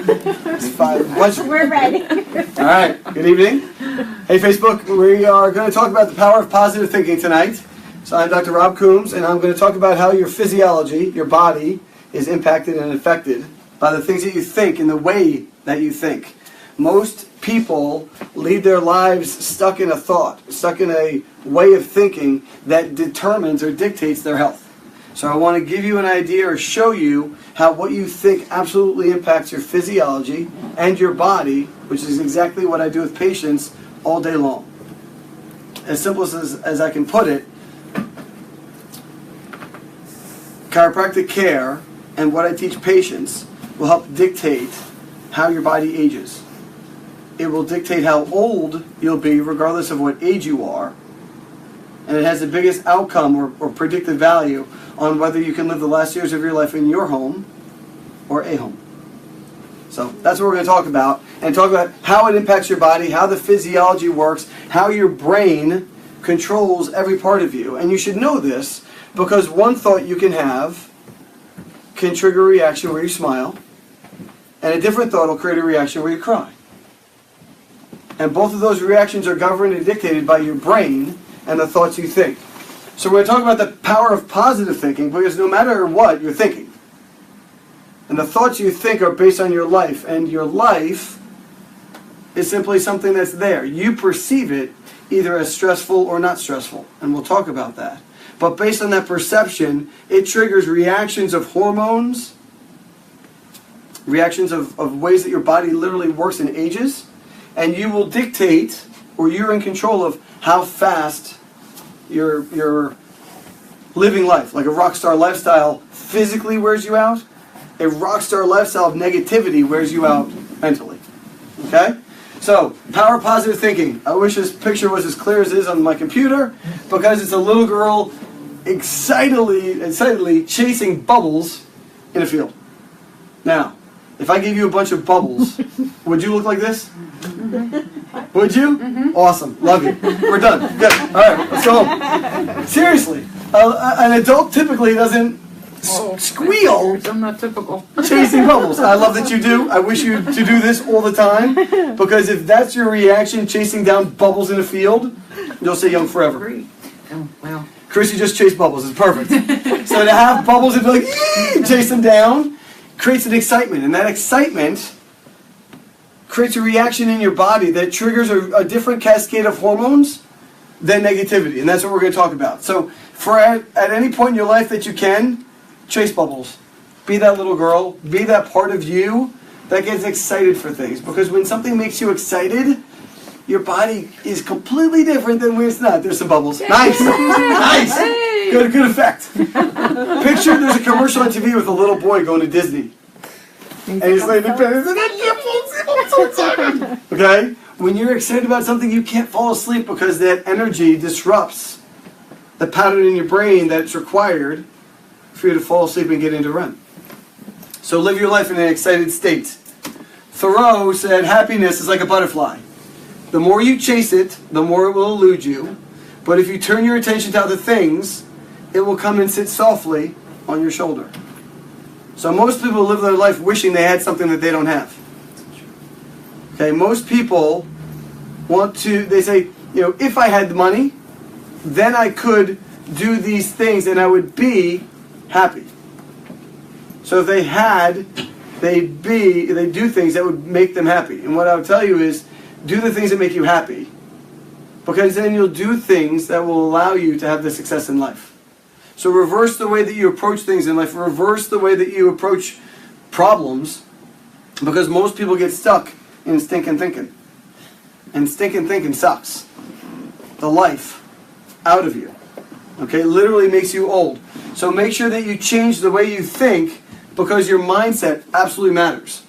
It's 5. We're ready. All right. Good evening. Hey, Facebook. We are going to talk about the power of positive thinking tonight. So I'm Dr. Rob Coombs, and I'm going to talk about how your physiology, your body, is impacted and affected by the things that you think and the way that you think. Most people lead their lives stuck in a thought, stuck in a way of thinking that determines or dictates their health. So I want to give you an idea or show you how what you think absolutely impacts your physiology and your body, which is exactly what I do with patients all day long. As simple as I can put it, chiropractic care and what I teach patients will help dictate how your body ages. It will dictate how old you'll be regardless of what age you are. And it has the biggest outcome or predictive value on whether you can live the last years of your life in your home or a home. So that's what we're going to talk about. And talk about how it impacts your body, how the physiology works, how your brain controls every part of you. And you should know this because one thought you can have can trigger a reaction where you smile, and a different thought will create a reaction where you cry. And both of those reactions are governed and dictated by your brain and the thoughts you think. So we're going to talk about the power of positive thinking because no matter what, you're thinking. And the thoughts you think are based on your life. And your life is simply something that's there. You perceive it either as stressful or not stressful. And we'll talk about that. But based on that perception, it triggers reactions of hormones, reactions of ways that your body literally works and ages. And you will dictate, or you're in control of how fast you're living life. Like a rock star lifestyle physically wears you out. A rock star lifestyle of negativity wears you out mentally. Okay? So, power of positive thinking. I wish this picture was as clear as it is on my computer because it's a little girl excitedly chasing bubbles in a field. Now, if I gave you a bunch of bubbles, would you look like this? Mm-hmm. Would you? Mm-hmm. Awesome. Love you. We're done. Good. All right, let's go home. Seriously, an adult typically doesn't squeal. I'm not typical. Chasing bubbles. I love that you do. I wish you to do this all the time because if that's your reaction, chasing down bubbles in a field, you'll stay young forever. Great. Oh, wow. Chrissy just chased bubbles. It's perfect. So to have bubbles and be like, yee, chase them down, creates an excitement. And that excitement creates a reaction in your body that triggers a different cascade of hormones than negativity. And that's what we're going to talk about. So for at any point in your life that you can, chase bubbles. Be that little girl. Be that part of you that gets excited for things. Because when something makes you excited, your body is completely different than when it's not. There's some bubbles. Nice. Nice. Good effect. Picture there's a commercial on TV with a little boy going to Disney. And he's like, I'm so excited. Okay? When you're excited about something, you can't fall asleep because that energy disrupts the pattern in your brain that's required for you to fall asleep and get into REM. So live your life in an excited state. Thoreau said, happiness is like a butterfly. The more you chase it, the more it will elude you. But if you turn your attention to other things, it will come and sit softly on your shoulder. So most people live their life wishing they had something that they don't have. Okay, most people they say, if I had the money, then I could do these things and I would be happy. So if they do things that would make them happy. And what I would tell you is, do the things that make you happy. Because then you'll do things that will allow you to have the success in life. So reverse the way that you approach things in life. Reverse the way that you approach problems. Because most people get stuck in stinking thinking. And stinking thinking sucks the life out of you. Okay? Literally makes you old. So make sure that you change the way you think because your mindset absolutely matters.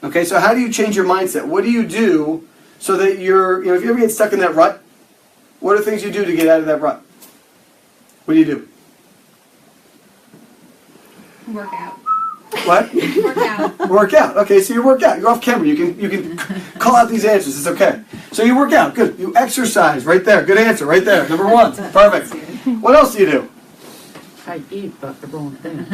Okay? So how do you change your mindset? What do you do so that if you ever get stuck in that rut, what are things you do to get out of that rut? What do you do? Work out. What? Work out. Work out. Okay, so you work out. You're off camera. You can call out these answers. It's okay. So you work out. Good. You exercise. Right there. Good answer. Right there. Number one. Perfect. What else do you do? I eat, but the wrong things.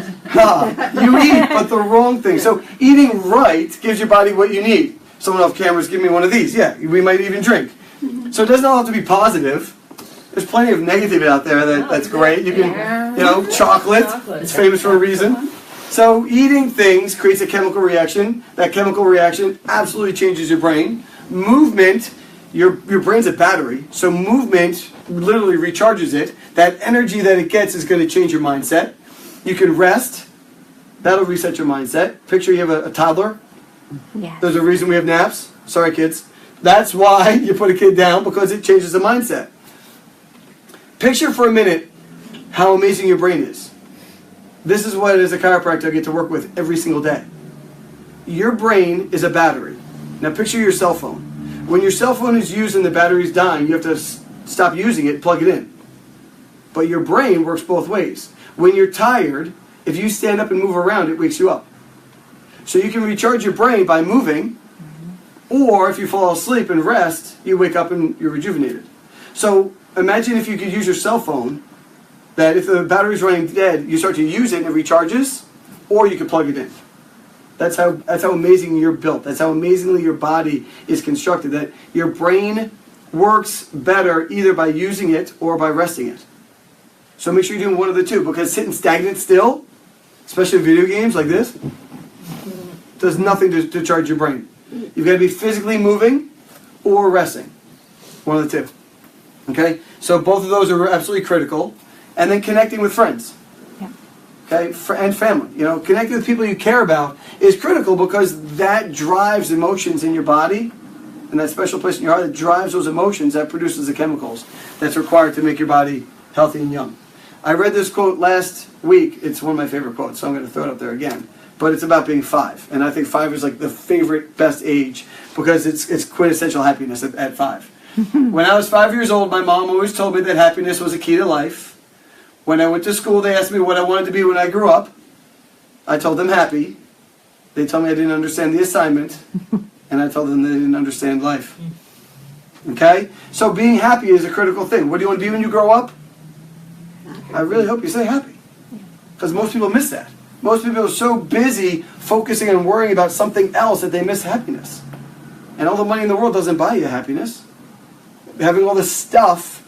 You eat, but the wrong thing. So eating right gives your body what you need. Someone off camera is giving me one of these. Yeah, we might even drink. So it doesn't all have to be positive. There's plenty of negative out there that's great. You can, chocolate. It's famous for a reason. So eating things creates a chemical reaction. That chemical reaction absolutely changes your brain. Movement, your brain's a battery. So movement literally recharges it. That energy that it gets is going to change your mindset. You can rest. That'll reset your mindset. Picture you have a toddler. Yeah. There's a reason we have naps. Sorry, kids. That's why you put a kid down, because it changes the mindset. Picture for a minute how amazing your brain is. This is what, as a chiropractor, I get to work with every single day. Your brain is a battery. Now picture your cell phone. When your cell phone is used and the battery's dying, you have to stop using it and plug it in. But your brain works both ways. When you're tired, if you stand up and move around, it wakes you up. So you can recharge your brain by moving, or if you fall asleep and rest, you wake up and you're rejuvenated. So imagine if you could use your cell phone, that if the battery's running dead, you start to use it and it recharges, or you can plug it in. That's how amazing you're built. That's how amazingly your body is constructed, that your brain works better either by using it or by resting it. So make sure you're doing one of the two, because sitting stagnant still, especially in video games like this, does nothing to charge your brain. You've got to be physically moving or resting. One of the two. Okay? So both of those are absolutely critical. And then connecting with friends. Yeah. Okay? And family. Connecting with people you care about is critical, because that drives emotions in your body, and that special place in your heart that drives those emotions, that produces the chemicals that's required to make your body healthy and young. I read this quote last week. It's one of my favorite quotes, so I'm going to throw it up there again. But it's about being 5. And I think 5 is like the favorite, best age, because it's quintessential happiness at 5. When I was 5 years old, my mom always told me that happiness was a key to life. When I went to school, they asked me what I wanted to be when I grew up. I told them happy. They told me I didn't understand the assignment. And I told them they didn't understand life. Okay? So being happy is a critical thing. What do you want to be when you grow up? I really hope you say happy. Because most people miss that. Most people are so busy focusing and worrying about something else that they miss happiness. And all the money in the world doesn't buy you happiness. Having all this stuff,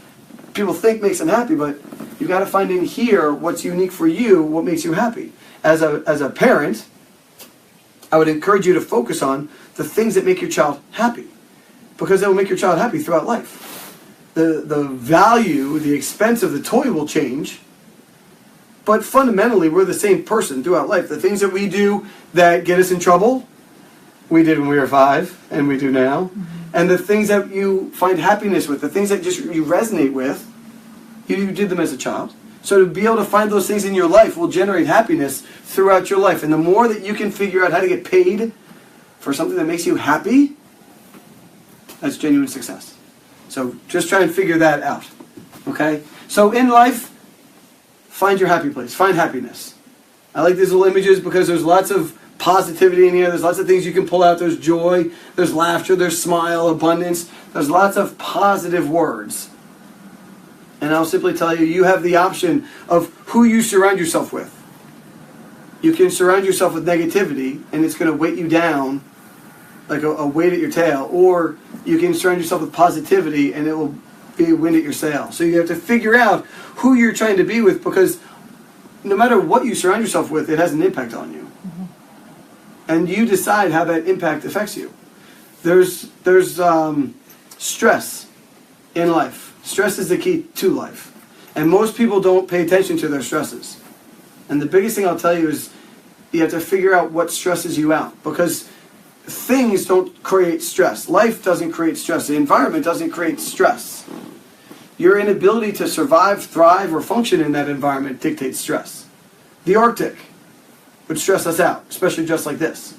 people think makes them happy, but you've got to find in here what's unique for you, what makes you happy. As a parent, I would encourage you to focus on the things that make your child happy, because they will make your child happy throughout life. The value, the expense of the toy will change, but fundamentally we're the same person throughout life. The things that we do that get us in trouble, we did when we were 5, and we do now. Mm-hmm. And the things that you find happiness with, the things that just you resonate with, you did them as a child. So to be able to find those things in your life will generate happiness throughout your life. And the more that you can figure out how to get paid for something that makes you happy, that's genuine success. So just try and figure that out. Okay? So in life, find your happy place. Find happiness. I like these little images because there's lots of positivity in here. There's lots of things you can pull out. There's joy, there's laughter, there's smile, abundance. There's lots of positive words. And I'll simply tell you, you have the option of who you surround yourself with. You can surround yourself with negativity, and it's going to weight you down like a weight at your tail. Or you can surround yourself with positivity, and it will be a wind at your sail. So you have to figure out who you're trying to be with, because no matter what you surround yourself with, it has an impact on you. Mm-hmm. And you decide how that impact affects you. There's stress in life. Stress is the key to life. And most people don't pay attention to their stresses. And the biggest thing I'll tell you is you have to figure out what stresses you out. Because things don't create stress. Life doesn't create stress. The environment doesn't create stress. Your inability to survive, thrive, or function in that environment dictates stress. The Arctic would stress us out, especially just like this.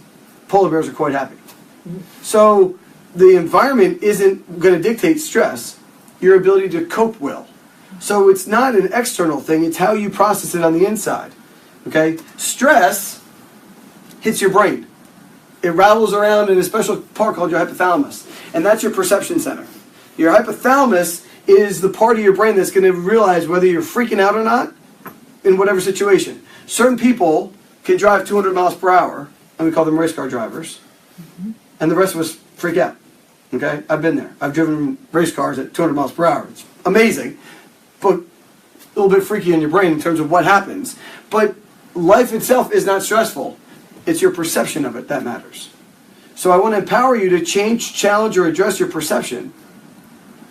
Polar bears are quite happy. So the environment isn't going to dictate stress. Your ability to cope will. So it's not an external thing, it's how you process it on the inside. Okay? Stress hits your brain. It rattles around in a special part called your hypothalamus. And that's your perception center. Your hypothalamus is the part of your brain that's going to realize whether you're freaking out or not, in whatever situation. Certain people can drive 200 miles per hour, and we call them race car drivers, and the rest of us freak out. Okay? I've been there. I've driven race cars at 200 miles per hour. It's amazing, but a little bit freaky in your brain in terms of what happens. But life itself is not stressful. It's your perception of it that matters. So I want to empower you to change, challenge, or address your perception.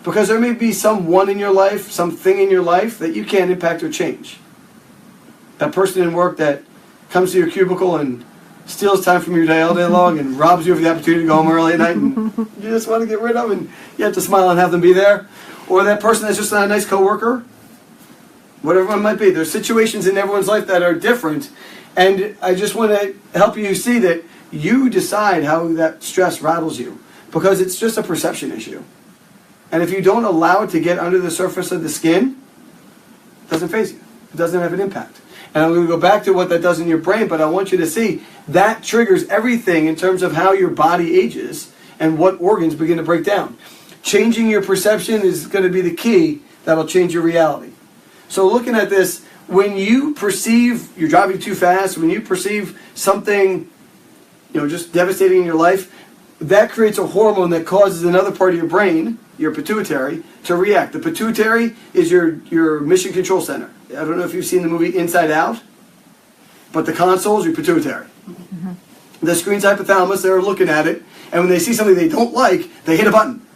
Because there may be someone in your life, something in your life that you can't impact or change. That person in work that comes to your cubicle and steals time from your day all day long and robs you of the opportunity to go home early at night and you just want to get rid of them and you have to smile and have them be there. Or that person that's just not a nice coworker. Whatever it might be. There's situations in everyone's life that are different. And I just want to help you see that you decide how that stress rattles you. Because it's just a perception issue. And if you don't allow it to get under the surface of the skin, it doesn't faze you. It doesn't have an impact. And I'm going to go back to what that does in your brain, but I want you to see that triggers everything in terms of how your body ages and what organs begin to break down. Changing your perception is going to be the key that'll change your reality. So looking at this, when you perceive you're driving too fast, when you perceive something, just devastating in your life, that creates a hormone that causes another part of your brain, your pituitary, to react. The pituitary is your mission control center. I don't know if you've seen the movie Inside Out, but the console is your pituitary. Mm-hmm. The screen's hypothalamus, they're looking at it, and when they see something they don't like, they hit a button.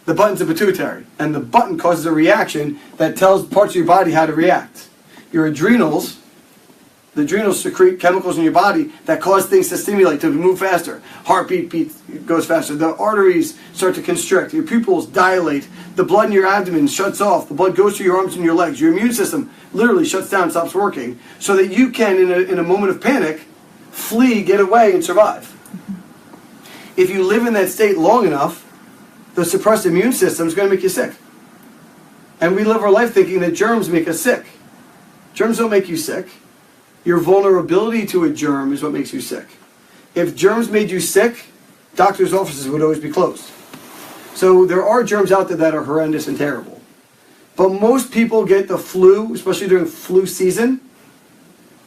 The button's the pituitary, and the button causes a reaction that tells parts of your body how to react. Your adrenals, the adrenals secrete chemicals in your body that cause things to stimulate, to move faster. Heartbeat goes faster. The arteries start to constrict. Your pupils dilate. The blood in your abdomen shuts off. The blood goes to your arms and your legs. Your immune system literally shuts down, stops working, so that you can, in a moment of panic, flee, get away, and survive. If you live in that state long enough, the suppressed immune system is going to make you sick. And we live our life thinking that germs make us sick. Germs don't make you sick. Your vulnerability to a germ is what makes you sick. If germs made you sick, doctors' offices would always be closed. So there are germs out there that are horrendous and terrible. But most people get the flu, especially during flu season,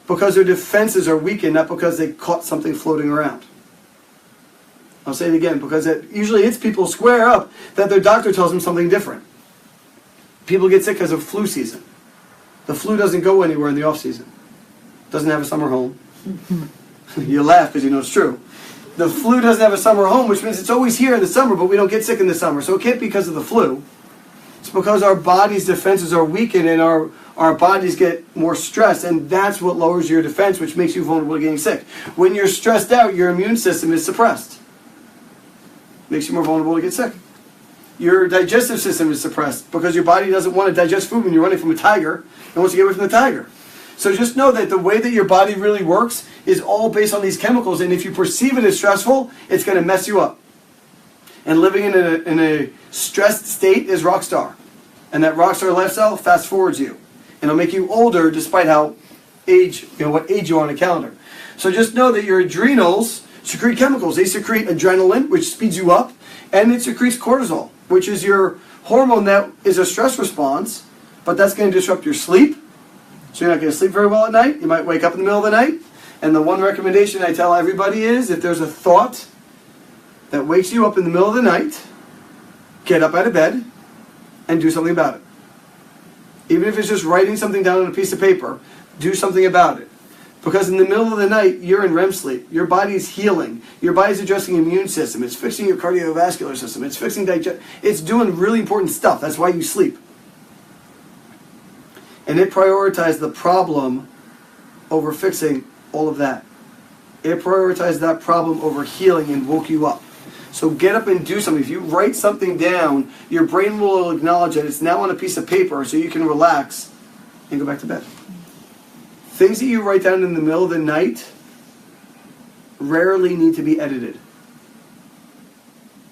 because their defenses are weakened, not because they caught something floating around. I'll say it again, because it usually hits people square up that their doctor tells them something different. People get sick because of flu season. The flu doesn't go anywhere in the off season. Doesn't have a summer home. You laugh because you know it's true. The flu doesn't have a summer home, which means it's always here in the summer, but we don't get sick in the summer. So it can't be because of the flu. It's because our body's defenses are weakened and our bodies get more stressed, and that's what lowers your defense, which makes you vulnerable to getting sick. When you're stressed out, your immune system is suppressed. Makes you more vulnerable to get sick. Your digestive system is suppressed because your body doesn't want to digest food when you're running from a tiger and wants to get away from the tiger. So just know that the way that your body really works is all based on these chemicals, and if you perceive it as stressful, it's going to mess you up. And living in a stressed state is rock star. And that rock star lifestyle fast forwards you. And it'll make you older despite what age you are on a calendar. So just know that your adrenals secrete chemicals. They secrete adrenaline, which speeds you up, and it secretes cortisol, which is your hormone that is a stress response, but that's going to disrupt your sleep. So you're not going to sleep very well at night. You might wake up in the middle of the night. And the one recommendation I tell everybody is, if there's a thought that wakes you up in the middle of the night, get up out of bed and do something about it. Even if it's just writing something down on a piece of paper, do something about it. Because in the middle of the night, you're in REM sleep. Your body's healing. Your body's addressing your immune system. It's fixing your cardiovascular system. It's fixing digestion. It's doing really important stuff. That's why you sleep. And it prioritized the problem over fixing all of that. It prioritized that problem over healing and woke you up. So get up and do something. If you write something down, your brain will acknowledge that it's now on a piece of paper so you can relax and go back to bed. Things that you write down in the middle of the night rarely need to be edited.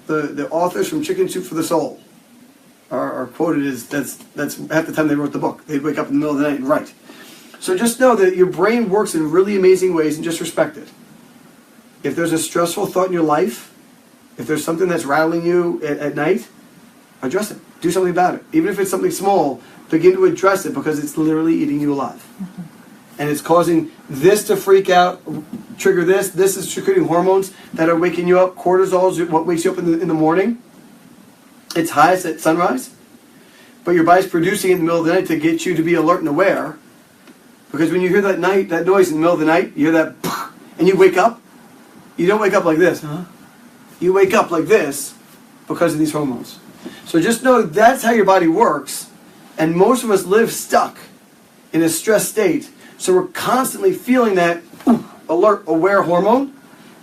The authors from Chicken Soup for the Soul are quoted as that's half the time they wrote the book. They'd wake up in the middle of the night and write. So just know that your brain works in really amazing ways, and just respect it. If there's a stressful thought in your life, if there's something that's rattling you at night, address it. Do something about it. Even if it's something small, begin to address it because it's literally eating you alive. and it's causing this to freak out, trigger this. This is secreting hormones that are waking you up. Cortisol is what wakes you up in the morning. It's highest at sunrise, but your body's producing it in the middle of the night to get you to be alert and aware. Because when you hear that noise in the middle of the night, you hear that, and you wake up. You don't wake up like this, huh? You wake up like this because of these hormones. So just know that's how your body works, and most of us live stuck in a stress state. So we're constantly feeling that alert, aware hormone,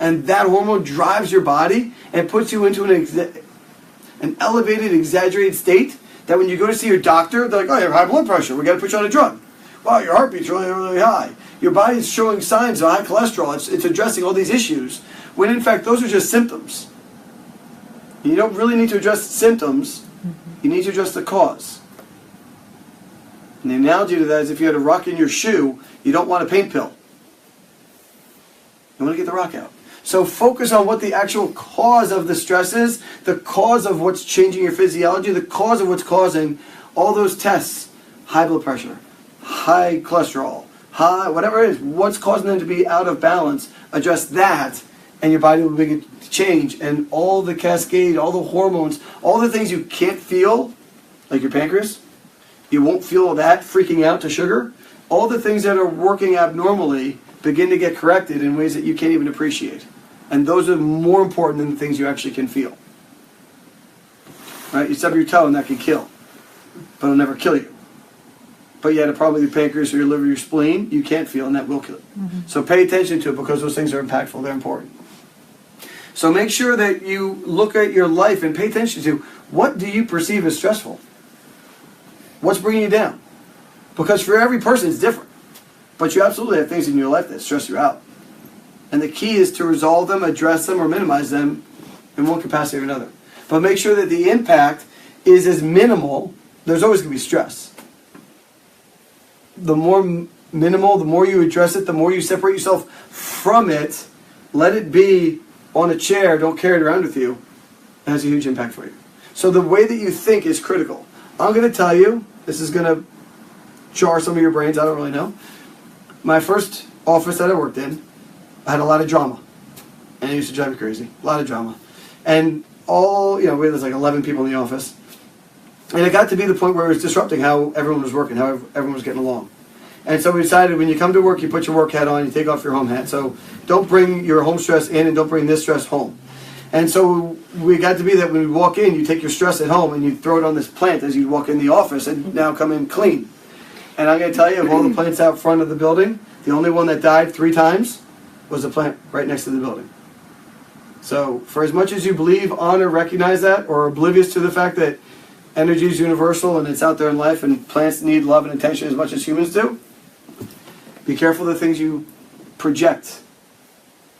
and that hormone drives your body and puts you into an elevated, exaggerated state that when you go to see your doctor, they're like, oh, you have high blood pressure. We got to put you on a drug. Wow, your heartbeat's really, really high. Your body's showing signs of high cholesterol. It's addressing all these issues, when in fact those are just symptoms. You don't really need to address symptoms. You need to address the cause. And the analogy to that is if you had a rock in your shoe, you don't want a paint pill. You want to get the rock out. So focus on what the actual cause of the stress is, the cause of what's changing your physiology, the cause of what's causing all those tests, high blood pressure, high cholesterol, high, whatever it is, what's causing them to be out of balance, address that, and your body will begin to change, and all the cascade, all the hormones, all the things you can't feel, like your pancreas, you won't feel that freaking out to sugar, all the things that are working abnormally begin to get corrected in ways that you can't even appreciate. And those are more important than the things you actually can feel. Right? You stub your toe and that can kill, but it'll never kill you. But you had a problem with your pancreas or your liver, your spleen, you can't feel, and that will kill you. So pay attention to it, because those things are impactful, they're important. So make sure that you look at your life and pay attention to, what do you perceive as stressful? What's bringing you down? Because for every person it's different. But you absolutely have things in your life that stress you out. And the key is to resolve them, address them, or minimize them in one capacity or another. But make sure that the impact is as minimal. There's always going to be stress. The more minimal, the more you address it, the more you separate yourself from it, let it be on a chair, don't carry it around with you, it has a huge impact for you. So the way that you think is critical. I'm going to tell you, this is going to jar some of your brains, I don't really know. My first office that I worked in, I had a lot of drama. And it used to drive me crazy. A lot of drama. And we had like 11 people in the office. And it got to be the point where it was disrupting how everyone was working, how everyone was getting along. And so we decided when you come to work, you put your work hat on, you take off your home hat. So don't bring your home stress in and don't bring this stress home. And so we got to be that when we walk in, you take your stress at home and you throw it on this plant as you walk in the office and now come in clean. And I'm going to tell you, of all the plants out front of the building, the only one that died 3 times was the plant right next to the building. So for as much as you believe, honor, recognize that, or are oblivious to the fact that energy is universal and it's out there in life and plants need love and attention as much as humans do, be careful of the things you project,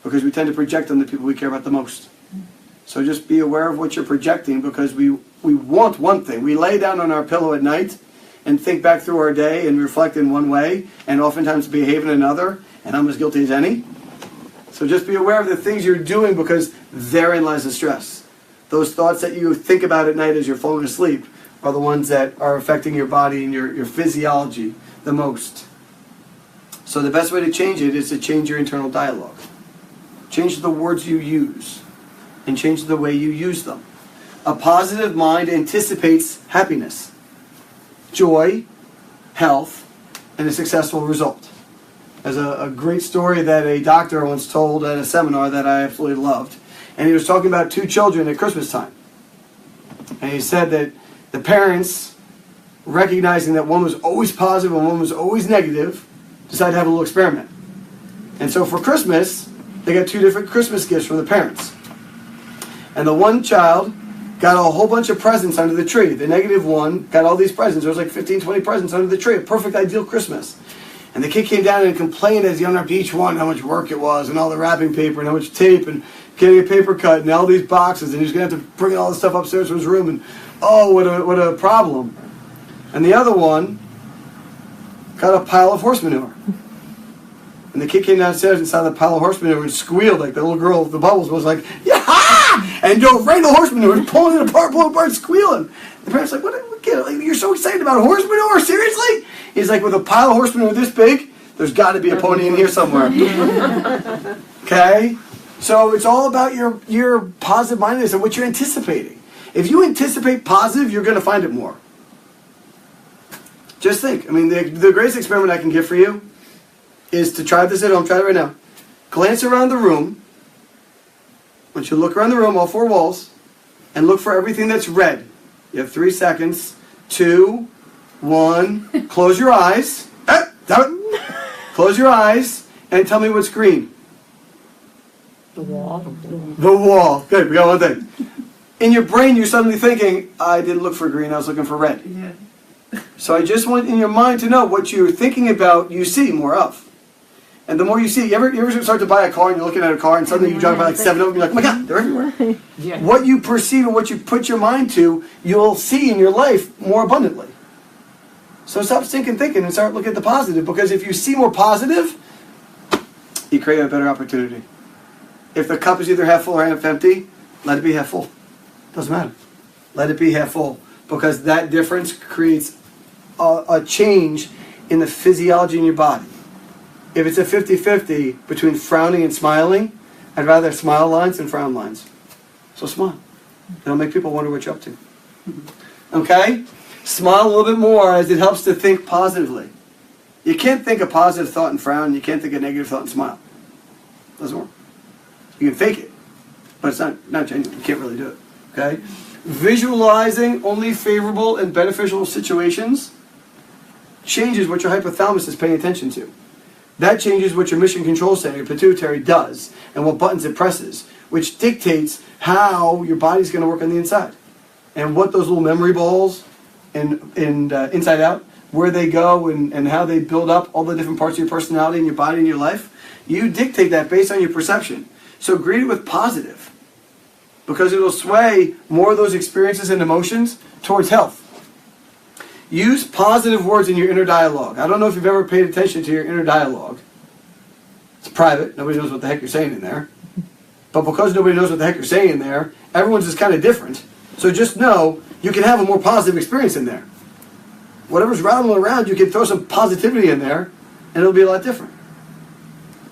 because we tend to project on the people we care about the most. So just be aware of what you're projecting, because we want one thing. We lay down on our pillow at night and think back through our day and reflect in one way and oftentimes behave in another, and I'm as guilty as any. So just be aware of the things you're doing, because therein lies the stress. Those thoughts that you think about at night as you're falling asleep are the ones that are affecting your body and your physiology the most. So the best way to change it is to change your internal dialogue. Change the words you use and change the way you use them. A positive mind anticipates happiness, joy, health, and a successful result. There's a great story that a doctor once told at a seminar that I absolutely loved. And he was talking about 2 children at Christmas time. And he said that the parents, recognizing that one was always positive and one was always negative, decided to have a little experiment. And so for Christmas, they got 2 different Christmas gifts from the parents. And the one child got a whole bunch of presents under the tree. The negative one got all these presents. There was like 15, 20 presents under the tree. A perfect, ideal Christmas. And the kid came down and complained as he unwrapped each one how much work it was, and all the wrapping paper, and how much tape, and getting a paper cut, and all these boxes, and he was going to have to bring all this stuff upstairs to his room, and oh, what a problem. And the other one got a pile of horse manure. And the kid came downstairs and saw the pile of horse manure and squealed like the little girl with the bubbles was like, yeah! And dove right into the horse manure and pulling it apart, squealing. The parents were like, what kid? Like, you're so excited about horse manure? Seriously? He's like, with a pile of horse manure this big, There's got to be a pony in here somewhere. Okay? So it's all about your positive mindedness and what you're anticipating. If you anticipate positive, you're going to find it more. Just think. I mean, the greatest experiment I can give for you is to try this at home. Try it right now. Glance around the room. I want you to look around the room, all 4 walls, and look for everything that's red. You have 3 seconds. 2, 1. Close your eyes. Close your eyes and tell me what's green. The wall. The wall. Good. We got one thing. In your brain, you're suddenly thinking, I didn't look for green. I was looking for red. Yeah. So I just want in your mind to know what you're thinking about, you see more of. And the more you see, you ever start to buy a car and you're looking at a car and suddenly you drive by like 7 of them, you're like, oh my God, they're everywhere. Yeah. What you perceive and what you put your mind to, you'll see in your life more abundantly. So stop stinking thinking and start looking at the positive, because if you see more positive, you create a better opportunity. If the cup is either half full or half empty, let it be half full. Doesn't matter. Let it be half full, because that difference creates a change in the physiology in your body. If it's a 50-50 between frowning and smiling, I'd rather smile lines than frown lines. So smile. It'll make people wonder what you're up to. Okay? Smile a little bit more, as it helps to think positively. You can't think a positive thought and frown. You can't think a negative thought and smile. Doesn't work. You can fake it, but it's not genuine. You can't really do it. Okay? Visualizing only favorable and beneficial situations changes what your hypothalamus is paying attention to. That changes what your mission control center, your pituitary, does and what buttons it presses, which dictates how your body's going to work on the inside. And what those little memory balls and inside out, where they go and how they build up all the different parts of your personality and your body and your life, you dictate that based on your perception. So greet it with positive, because it'll sway more of those experiences and emotions towards health. Use positive words in your inner dialogue. I don't know if you've ever paid attention to your inner dialogue. It's private. Nobody knows what the heck you're saying in there. But because nobody knows what the heck you're saying in there, everyone's is kind of different. So just know you can have a more positive experience in there. Whatever's rattling around, you can throw some positivity in there, and it'll be a lot different.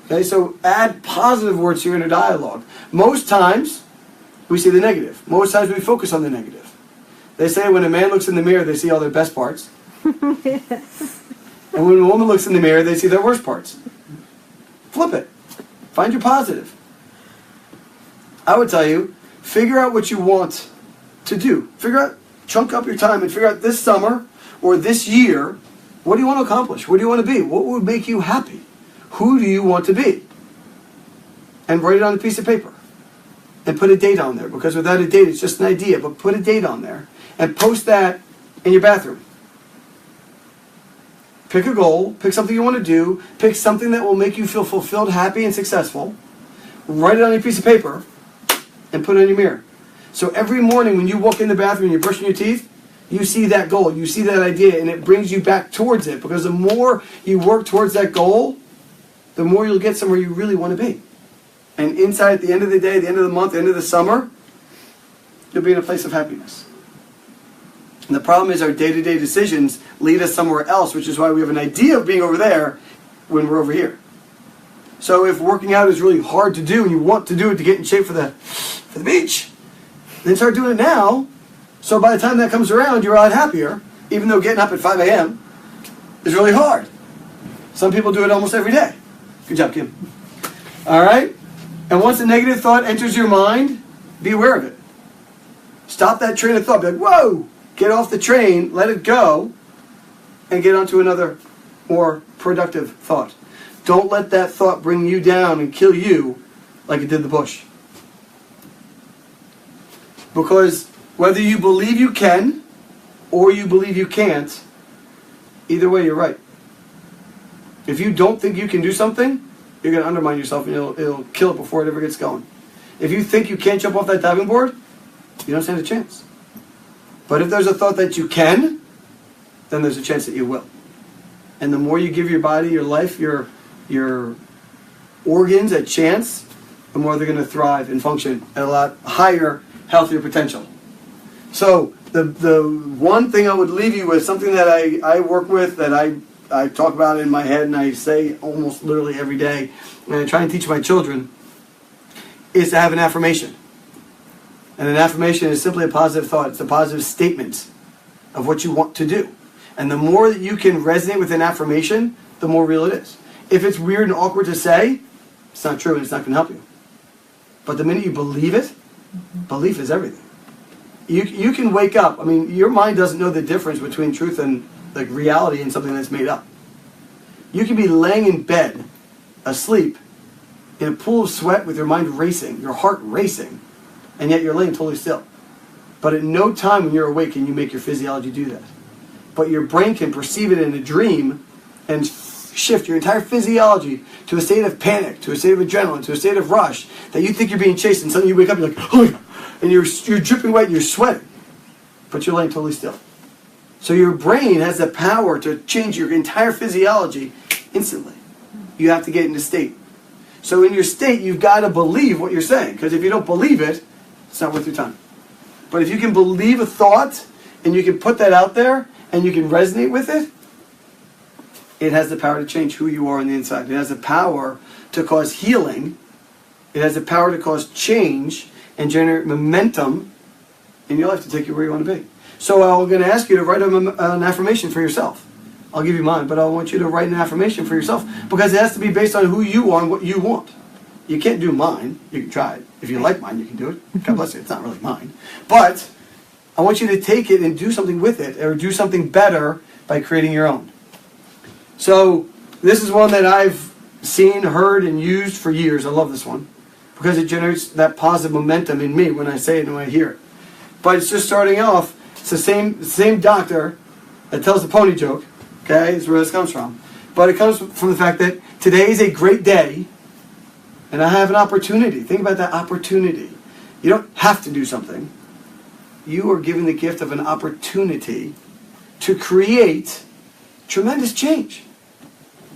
Okay, so add positive words to your inner dialogue. Most times, we see the negative. Most times we focus on the negative. They say when a man looks in the mirror, they see all their best parts. And when a woman looks in the mirror, they see their worst parts. Flip it. Find your positive. I would tell you, figure out what you want to do. Chunk up your time and figure out this summer or this year, what do you want to accomplish? What do you want to be? What would make you happy? Who do you want to be? And write it on a piece of paper. And put a date on there, because without a date, it's just an idea, but put a date on there. And post that in your bathroom. Pick a goal, pick something you want to do, pick something that will make you feel fulfilled, happy, and successful. Write it on a piece of paper and put it in your mirror. So every morning when you walk in the bathroom and you're brushing your teeth, you see that goal, you see that idea, and it brings you back towards it. Because the more you work towards that goal, the more you'll get somewhere you really want to be. And inside, at the end of the day, the end of the month, the end of the summer, you'll be in a place of happiness. And the problem is our day-to-day decisions lead us somewhere else, which is why we have an idea of being over there when we're over here. So if working out is really hard to do and you want to do it to get in shape for the beach, then start doing it now. So by the time that comes around, you're a lot happier, even though getting up at 5 a.m. is really hard. Some people do it almost every day. Good job, Kim. All right? And once a negative thought enters your mind, be aware of it. Stop that train of thought. Be like, whoa! Get off the train, let it go, and get onto another more productive thought. Don't let that thought bring you down and kill you like it did the bush. Because whether you believe you can or you believe you can't, either way you're right. If you don't think you can do something, you're going to undermine yourself and it'll kill it before it ever gets going. If you think you can't jump off that diving board, you don't stand a chance. But if there's a thought that you can, then there's a chance that you will. And the more you give your body, your life, your organs a chance, the more they're going to thrive and function at a lot higher, healthier potential. So the one thing I would leave you with, something that I work with, that I I talk about it in my head and I say almost literally every day, and I try and teach my children, is to have an affirmation. And an affirmation is simply a positive thought. It's a positive statement of what you want to do. And the more that you can resonate with an affirmation, the more real it is. If it's weird and awkward to say, it's not true and it's not going to help you. But the minute you believe it, belief is everything. You can wake up. I mean, your mind doesn't know the difference between truth and like reality and something that's made up. You can be laying in bed, asleep, in a pool of sweat with your mind racing, your heart racing, and yet you're laying totally still. But at no time when you're awake can you make your physiology do that. But your brain can perceive it in a dream and shift your entire physiology to a state of panic, to a state of adrenaline, to a state of rush, that you think you're being chased, and suddenly you wake up, you're like, oh, and you're dripping wet and you're sweating. But you're laying totally still. So your brain has the power to change your entire physiology instantly. You have to get into state. So in your state, you've got to believe what you're saying, because if you don't believe it, it's not worth your time. But if you can believe a thought, and you can put that out there, and you can resonate with it, it has the power to change who you are on the inside. It has the power to cause healing. It has the power to cause change and generate momentum in your life to take you where you want to be. So I'm going to ask you to write an affirmation for yourself. I'll give you mine, but I want you to write an affirmation for yourself, because it has to be based on who you are and what you want. You can't do mine. You can try it. If you like mine, you can do it. God bless you. It's not really mine. But I want you to take it and do something with it, or do something better by creating your own. So this is one that I've seen, heard, and used for years. I love this one because it generates that positive momentum in me when I say it and when I hear it. But it's just starting off. It's the same doctor that tells the pony joke. Okay, is where this comes from. But it comes from the fact that today is a great day, and I have an opportunity. Think about that opportunity. You don't have to do something. You are given the gift of an opportunity to create tremendous change.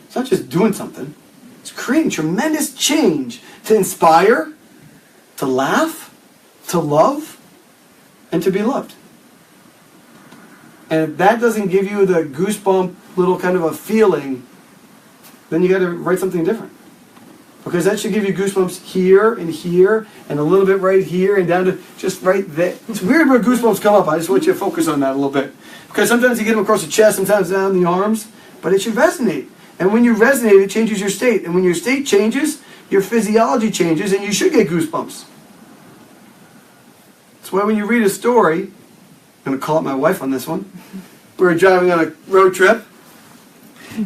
It's not just doing something. It's creating tremendous change to inspire, to laugh, to love, and to be loved. And if that doesn't give you the goosebump little kind of a feeling, then you got to write something different. Because that should give you goosebumps here, and a little bit right here, and down to just right there. It's weird where goosebumps come up. I just want you to focus on that a little bit. Because sometimes you get them across the chest, sometimes down the arms, but it should resonate. And when you resonate, it changes your state. And when your state changes, your physiology changes, and you should get goosebumps. That's why when you read a story, I'm going to call out my wife on this one. We were driving on a road trip,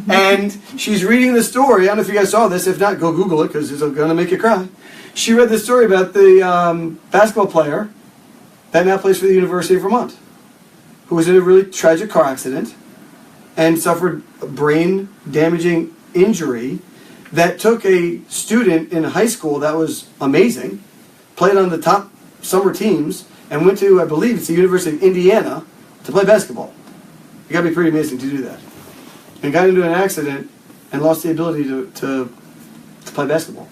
and she's reading the story. I don't know if you guys saw this. If not, go Google it, because it's going to make you cry. She read the story about the basketball player that now plays for the University of Vermont, who was in a really tragic car accident and suffered a brain-damaging injury that took a student in high school that was amazing, played on the top summer teams, and went to, I believe it's the University of Indiana, to play basketball. You got to be pretty amazing to do that. And got into an accident and lost the ability to play basketball.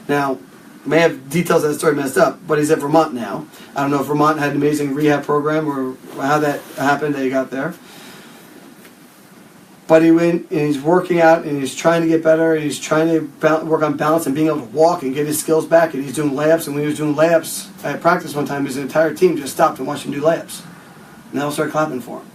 Now, may have details of that story messed up, but he's at Vermont now. I don't know if Vermont had an amazing rehab program or how that happened that he got there. But he went and he's working out and he's trying to get better and he's trying to work on balance and being able to walk and get his skills back, and he's doing layups. And when he was doing layups at practice one time, his entire team just stopped and watched him do layups. And they all started clapping for him.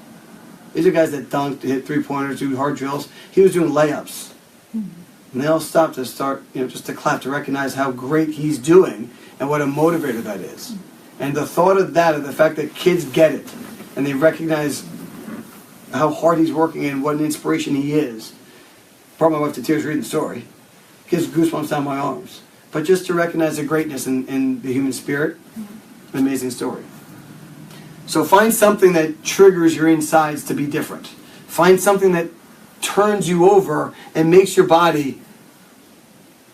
These are guys that dunked, hit three-pointers, do hard drills. He was doing layups. And they all stopped to start, just to clap, to recognize how great he's doing and what a motivator that is. And the thought of that, of the fact that kids get it and they recognize how hard he's working and what an inspiration he is, brought my wife to tears reading the story. Gives goosebumps down my arms. But just to recognize the greatness in the human spirit, an amazing story. So find something that triggers your insides to be different. Find something that turns you over and makes your body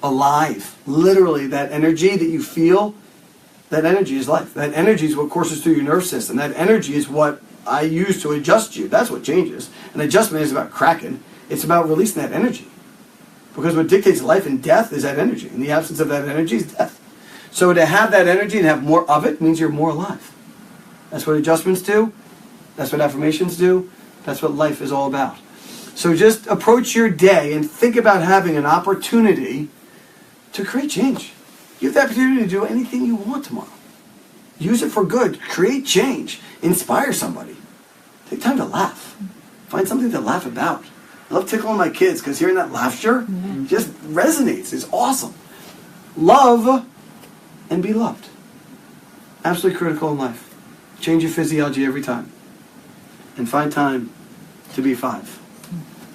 alive. Literally, that energy that you feel, that energy is life. That energy is what courses through your nerve system. That energy is what I use to adjust you. That's what changes. An adjustment is about cracking. It's about releasing that energy. Because what dictates life and death is that energy. And the absence of that energy is death. So to have that energy and have more of it means you're more alive. That's what adjustments do. That's what affirmations do. That's what life is all about. So just approach your day and think about having an opportunity to create change. You have the opportunity to do anything you want tomorrow. Use it for good. Create change. Inspire somebody. Take time to laugh. Find something to laugh about. I love tickling my kids because hearing that laughter just resonates. It's awesome. Love and be loved. Absolutely critical in life. Change your physiology every time. And find time to be 5.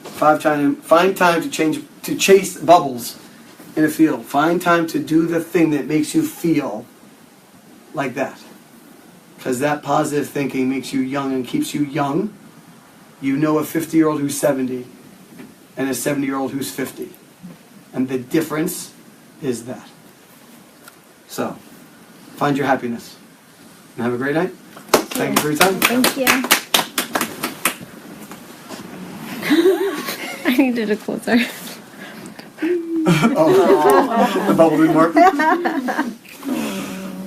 Find time to chase bubbles in a field. Find time to do the thing that makes you feel like that. Because that positive thinking makes you young and keeps you young. You know a 50-year-old who's 70 and a 70-year-old who's 50. And the difference is that. So, find your happiness. And have a great night. Thank you for your time. Thank you. I needed a closer. Oh, the bubble didn't work.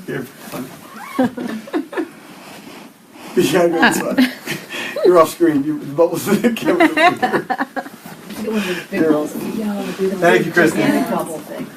You're funny. Yeah, that's fun. You're off screen. The bubbles in the camera. Thank you, Kristen. Bubble thing.